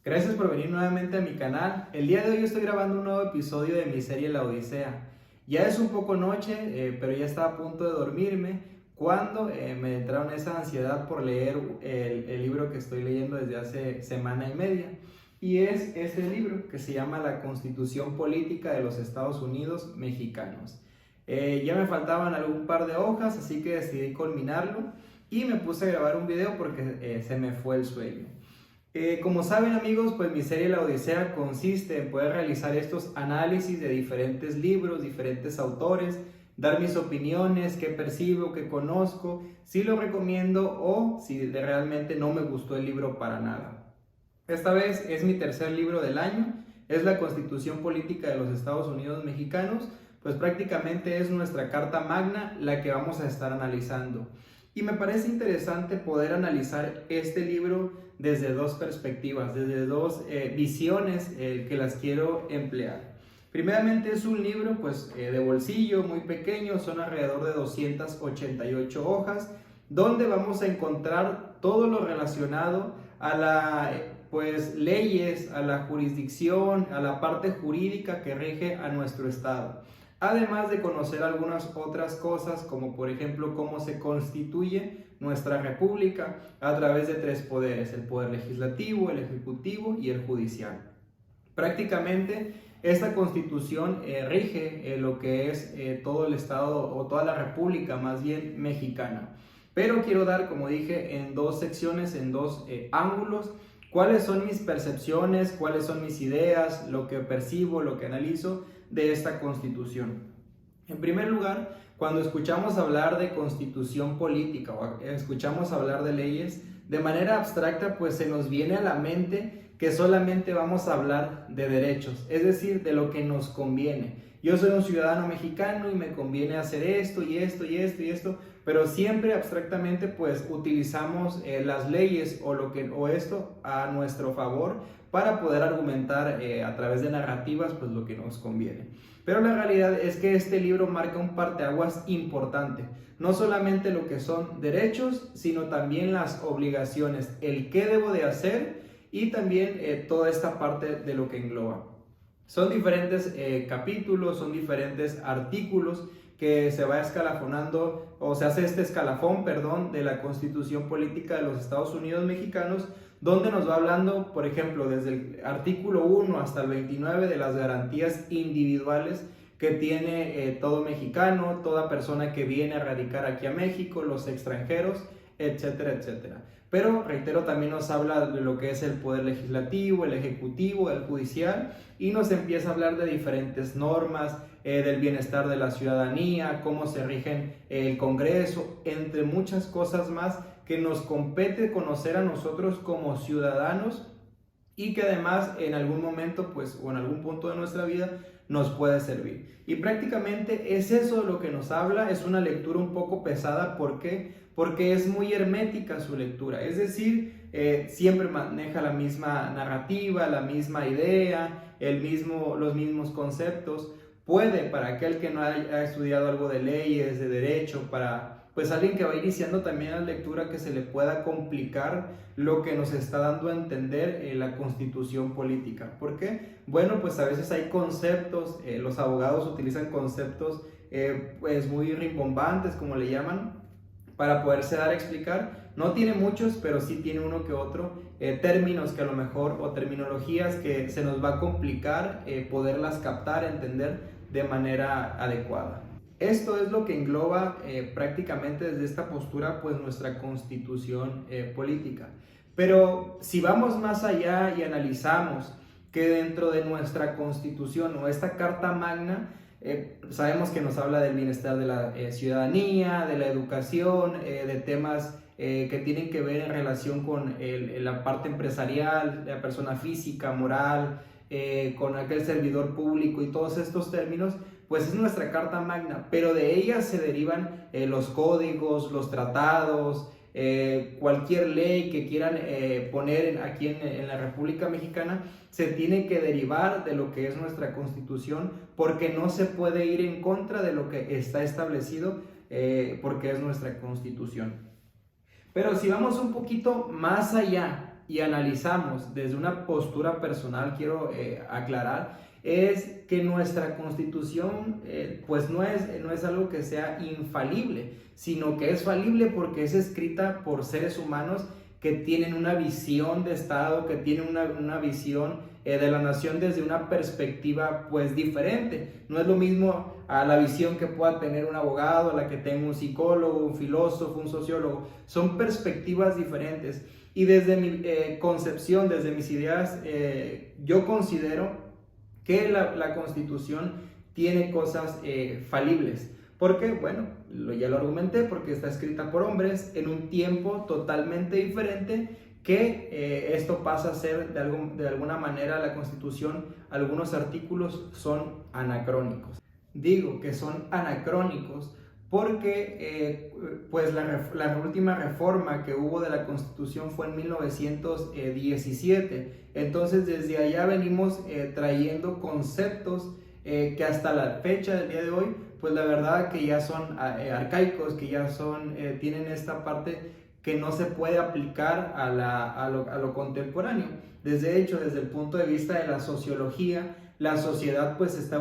Gracias por venir nuevamente a mi canal. El día de hoy estoy grabando un nuevo episodio de mi serie La Odisea. Ya es un poco noche, pero ya estaba a punto de dormirme cuando me entraron esa ansiedad por leer el libro que estoy leyendo desde hace semana y media. Y es este libro que se llama La Constitución Política de los Estados Unidos Mexicanos. Ya me faltaban algún par de hojas, así que decidí culminarlo y me puse a grabar un video porque se me fue el sueño. Como saben amigos, pues mi serie La Odisea consiste en poder realizar estos análisis de diferentes libros, diferentes autores, dar mis opiniones, qué percibo, qué conozco, si lo recomiendo o si realmente no me gustó el libro para nada. Esta vez es mi tercer libro del año, es la Constitución Política de los Estados Unidos Mexicanos, pues prácticamente es nuestra carta magna la que vamos a estar analizando. Y me parece interesante poder analizar este libro desde dos perspectivas, desde dos visiones que las quiero emplear. Primeramente es un libro pues, de bolsillo muy pequeño, son alrededor de 288 hojas, donde vamos a encontrar todo lo relacionado a la pues leyes, a la jurisdicción, a la parte jurídica que rige a nuestro estado. Además de conocer algunas otras cosas, como por ejemplo cómo se constituye nuestra república a través de tres poderes: el poder legislativo, el ejecutivo y el judicial. Prácticamente esta constitución rige lo que es todo el estado o toda la república más bien mexicana. Pero quiero dar, como dije, en dos secciones, en dos ángulos, cuáles son mis percepciones, cuáles son mis ideas, lo que percibo, lo que analizo de esta constitución. En primer lugar, cuando escuchamos hablar de constitución política o escuchamos hablar de leyes, de manera abstracta pues se nos viene a la mente que solamente vamos a hablar de derechos, es decir, de lo que nos conviene. Yo soy un ciudadano mexicano y me conviene hacer esto y esto y esto y esto, pero siempre abstractamente pues utilizamos las leyes o esto a nuestro favor para poder argumentar a través de narrativas pues lo que nos conviene. Pero la realidad es que este libro marca un parteaguas importante, no solamente lo que son derechos, sino también las obligaciones, el qué debo de hacer y también toda esta parte de lo que engloba. Son diferentes capítulos, son diferentes artículos que se va escalafonando, o se hace este escalafón, perdón, de la Constitución Política de los Estados Unidos Mexicanos, donde nos va hablando, por ejemplo, desde el artículo 1 hasta el 29 de las garantías individuales que tiene todo mexicano, toda persona que viene a radicar aquí a México, los extranjeros, etcétera, etcétera. Pero, reitero, también nos habla de lo que es el poder legislativo, el ejecutivo, el judicial, y nos empieza a hablar de diferentes normas, del bienestar de la ciudadanía, cómo se rigen el Congreso, entre muchas cosas más que nos compete conocer a nosotros como ciudadanos y que además en algún momento pues, o en algún punto de nuestra vida nos puede servir. Y prácticamente es eso lo que nos habla. Es una lectura un poco pesada. ¿Por qué? Porque es muy hermética su lectura, es decir, siempre maneja la misma narrativa, la misma idea, los mismos conceptos. Puede, para aquel que no haya estudiado algo de leyes, de derecho, para pues alguien que va iniciando también la lectura, que se le pueda complicar lo que nos está dando a entender la Constitución Política. ¿Por qué? Bueno, pues a veces hay conceptos, los abogados utilizan conceptos pues muy rimbombantes, como le llaman, para poderse dar a explicar. No tiene muchos, pero sí tiene uno que otro términos que a lo mejor, o terminologías que se nos va a complicar poderlas captar, entender de manera adecuada. Esto es lo que engloba prácticamente desde esta postura pues nuestra constitución política. Pero si vamos más allá y analizamos que dentro de nuestra constitución o esta carta magna, sabemos que nos habla del bienestar de la ciudadanía, de la educación, de temas que tienen que ver en relación con la parte empresarial, la persona física, moral, con aquel servidor público y todos estos términos, pues es nuestra carta magna, pero de ella se derivan los códigos, los tratados, cualquier ley que quieran poner aquí en la República Mexicana se tiene que derivar de lo que es nuestra Constitución, porque no se puede ir en contra de lo que está establecido porque es nuestra Constitución. Pero si vamos un poquito más allá y analizamos desde una postura personal, quiero aclarar, es que nuestra Constitución pues no es algo que sea infalible, sino que es falible porque es escrita por seres humanos que tienen una visión de Estado, que tienen una visión de la nación desde una perspectiva pues diferente. No es lo mismo a la visión que pueda tener un abogado, a la que tenga un psicólogo, un filósofo, un sociólogo. Son perspectivas diferentes. Y desde mi concepción, desde mis ideas, yo considero que la Constitución tiene cosas falibles. Porque, bueno, ya lo argumenté, porque está escrita por hombres en un tiempo totalmente diferente, que esto pasa a ser de alguna manera la Constitución, algunos artículos son anacrónicos. Digo que son anacrónicos porque pues la última reforma que hubo de la Constitución fue en 1917. Entonces desde allá venimos trayendo conceptos que hasta la fecha del día de hoy, pues la verdad que ya son arcaicos, que ya tienen esta parte que no se puede aplicar a lo contemporáneo. Desde el punto de vista de la sociología, la sociedad pues está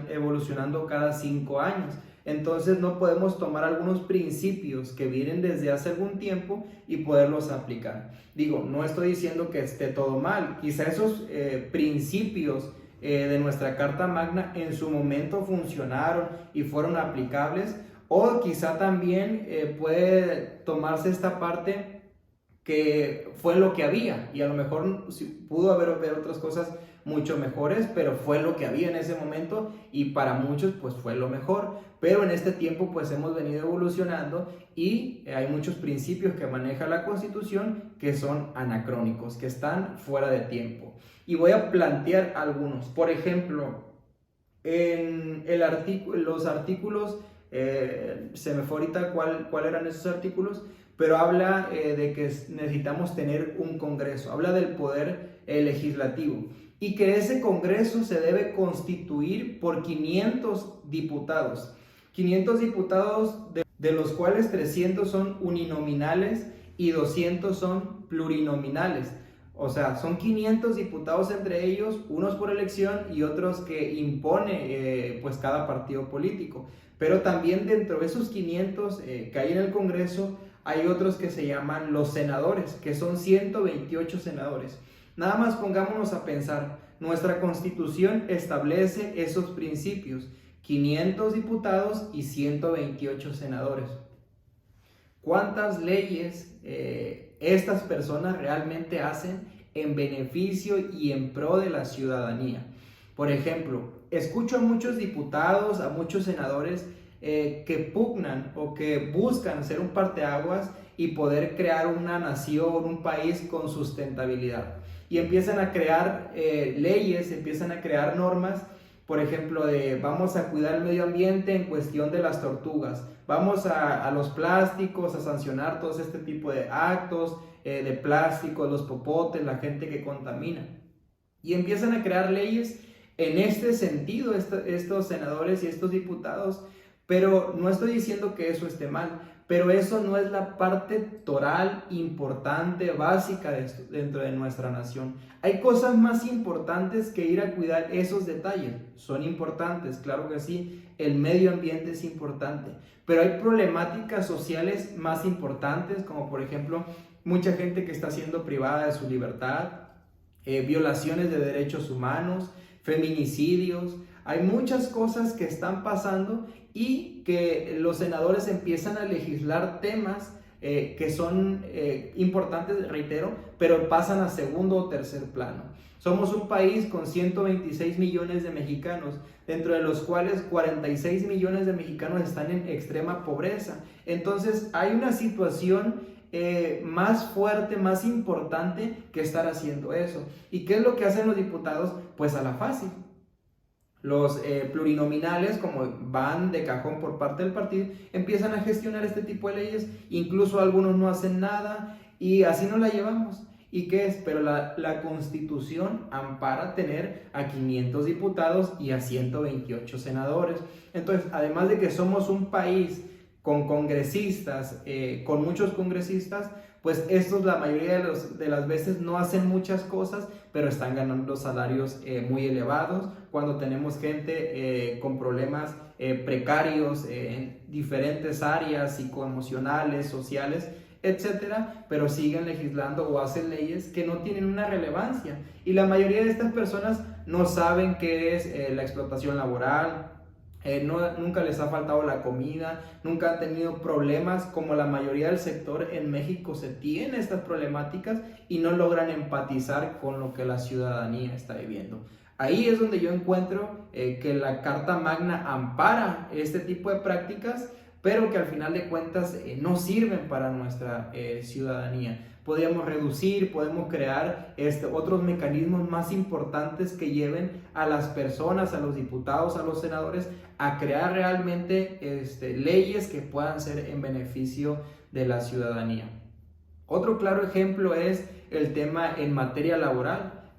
evolucionando cada 5 años. Entonces no podemos tomar algunos principios que vienen desde hace algún tiempo y poderlos aplicar. Digo, no estoy diciendo que esté todo mal. Quizá esos principios de nuestra Carta Magna en su momento funcionaron y fueron aplicables, o quizá también puede tomarse esta parte que fue lo que había y a lo mejor pudo haber otras cosas mucho mejores, pero fue lo que había en ese momento y para muchos pues fue lo mejor. Pero en este tiempo pues hemos venido evolucionando y hay muchos principios que maneja la Constitución que son anacrónicos, que están fuera de tiempo. Y voy a plantear algunos. Por ejemplo, en los artículos, se me fue ahorita cuál eran esos artículos, pero habla de que necesitamos tener un Congreso, habla del poder legislativo y que ese Congreso se debe constituir por 500 diputados. 500 diputados de los cuales 300 son uninominales y 200 son plurinominales. O sea, son 500 diputados entre ellos, unos por elección y otros que impone pues cada partido político. Pero también dentro de esos 500 que hay en el Congreso, hay otros que se llaman los senadores, que son 128 senadores. Nada más pongámonos a pensar, nuestra Constitución establece esos principios, 500 diputados y 128 senadores. ¿Cuántas leyes estas personas realmente hacen en beneficio y en pro de la ciudadanía? Por ejemplo, escucho a muchos diputados, a muchos senadores que pugnan o que buscan ser un parteaguas y poder crear una nación, un país con sustentabilidad. Y empiezan a crear leyes, empiezan a crear normas, por ejemplo, vamos a cuidar el medio ambiente en cuestión de las tortugas, vamos a los plásticos, a sancionar todo este tipo de actos de plásticos, los popotes, la gente que contamina. Y empiezan a crear leyes en este sentido, estos senadores y estos diputados, pero no estoy diciendo que eso esté mal, pero eso no es la parte toral, importante, básica dentro de nuestra nación. Hay cosas más importantes que ir a cuidar esos detalles. Son importantes, claro que sí, el medio ambiente es importante, pero hay problemáticas sociales más importantes, como por ejemplo, mucha gente que está siendo privada de su libertad, violaciones de derechos humanos, feminicidios. Hay muchas cosas que están pasando y que los senadores empiezan a legislar temas que son importantes, reitero, pero pasan a segundo o tercer plano. Somos un país con 126 millones de mexicanos, dentro de los cuales 46 millones de mexicanos están en extrema pobreza. Entonces hay una situación más fuerte, más importante que estar haciendo eso. ¿Y qué es lo que hacen los diputados? Pues a la fácil. Los plurinominales, como van de cajón por parte del partido, empiezan a gestionar este tipo de leyes, incluso algunos no hacen nada y así nos la llevamos. ¿Y qué es? Pero la Constitución ampara tener a 500 diputados y a 128 senadores. Entonces, además de que somos un país con congresistas, con muchos congresistas, pues estos la mayoría de las veces no hacen muchas cosas, pero están ganando salarios muy elevados. Cuando tenemos gente con problemas precarios en diferentes áreas psicoemocionales, sociales, etcétera, pero siguen legislando o hacen leyes que no tienen una relevancia. Y la mayoría de estas personas no saben qué es la explotación laboral. Nunca les ha faltado la comida, nunca han tenido problemas como la mayoría del sector en México se tiene estas problemáticas y no logran empatizar con lo que la ciudadanía está viviendo. Ahí es donde yo encuentro que la Carta Magna ampara este tipo de prácticas, pero que al final de cuentas no sirven para nuestra ciudadanía. Podríamos reducir, podemos crear otros mecanismos más importantes que lleven a las personas, a los diputados, a los senadores, a crear realmente leyes que puedan ser en beneficio de la ciudadanía. Otro claro ejemplo es el tema en materia laboral,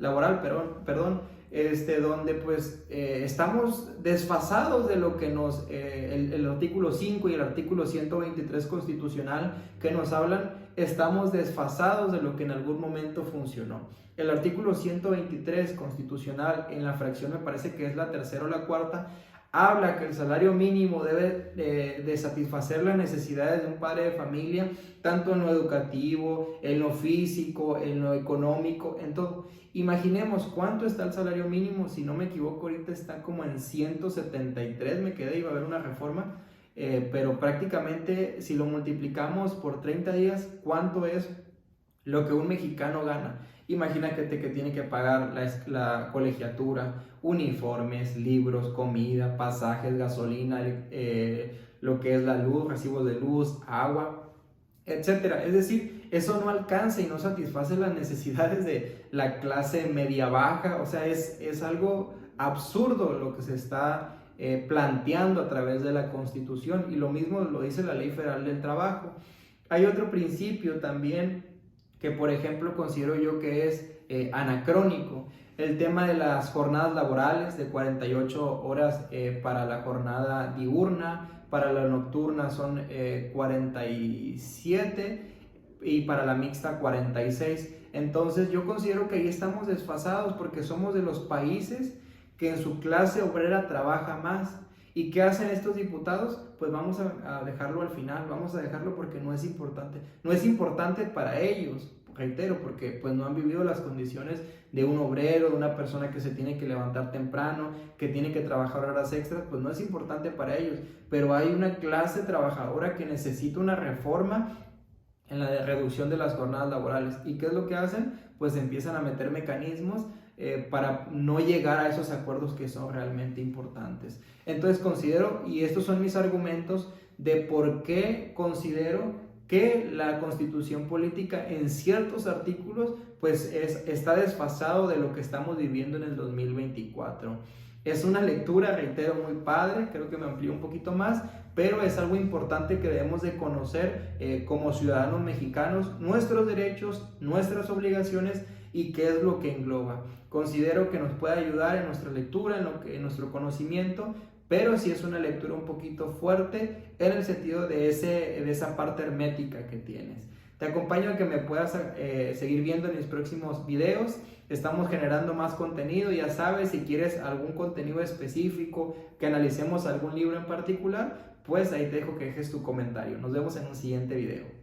donde pues estamos desfasados de lo que el artículo 5 y el artículo 123 constitucional que nos hablan, estamos desfasados de lo que en algún momento funcionó. El artículo 123 constitucional, en la fracción me parece que es la tercera o la cuarta, habla que el salario mínimo debe de satisfacer las necesidades de un padre de familia, tanto en lo educativo, en lo físico, en lo económico, en todo. Imaginemos cuánto está el salario mínimo, si no me equivoco ahorita está como en 173, me quedé, iba a haber una reforma, pero prácticamente si lo multiplicamos por 30 días, ¿cuánto es lo que un mexicano gana? Imagínate que tiene que pagar la colegiatura, uniformes, libros, comida, pasajes, gasolina, lo que es la luz, recibos de luz, agua, etcétera. Es decir, eso no alcanza y no satisface las necesidades de la clase media baja. O sea, es algo absurdo lo que se está planteando a través de la Constitución, y lo mismo lo dice la Ley Federal del Trabajo. Hay otro principio también que, por ejemplo, considero yo que es anacrónico, el tema de las jornadas laborales de 48 horas para la jornada diurna, para la nocturna son 47 y para la mixta 46. Entonces yo considero que ahí estamos desfasados porque somos de los países que en su clase obrera trabaja más. ¿Y qué hacen estos diputados? Pues vamos a dejarlo al final, vamos a dejarlo porque no es importante. No es importante para ellos, reitero, porque pues no han vivido las condiciones de un obrero, de una persona que se tiene que levantar temprano, que tiene que trabajar horas extras, pues no es importante para ellos. Pero hay una clase trabajadora que necesita una reforma en la reducción de las jornadas laborales. ¿Y qué es lo que hacen? Pues empiezan a meter mecanismos para no llegar a esos acuerdos que son realmente importantes. Entonces considero, y estos son mis argumentos de por qué considero que la Constitución política en ciertos artículos pues está desfasado de lo que estamos viviendo en el 2024. Es una lectura, reitero, muy padre, creo que me amplió un poquito más, pero es algo importante que debemos de conocer como ciudadanos mexicanos, nuestros derechos, nuestras obligaciones y qué es lo que engloba. Considero que nos puede ayudar en nuestra lectura, en nuestro conocimiento, pero sí es una lectura un poquito fuerte en el sentido de esa parte hermética que tienes. Te acompaño a que me puedas seguir viendo en mis próximos videos. Estamos generando más contenido, ya sabes, si quieres algún contenido específico, que analicemos algún libro en particular, pues ahí te dejo que dejes tu comentario. Nos vemos en un siguiente video.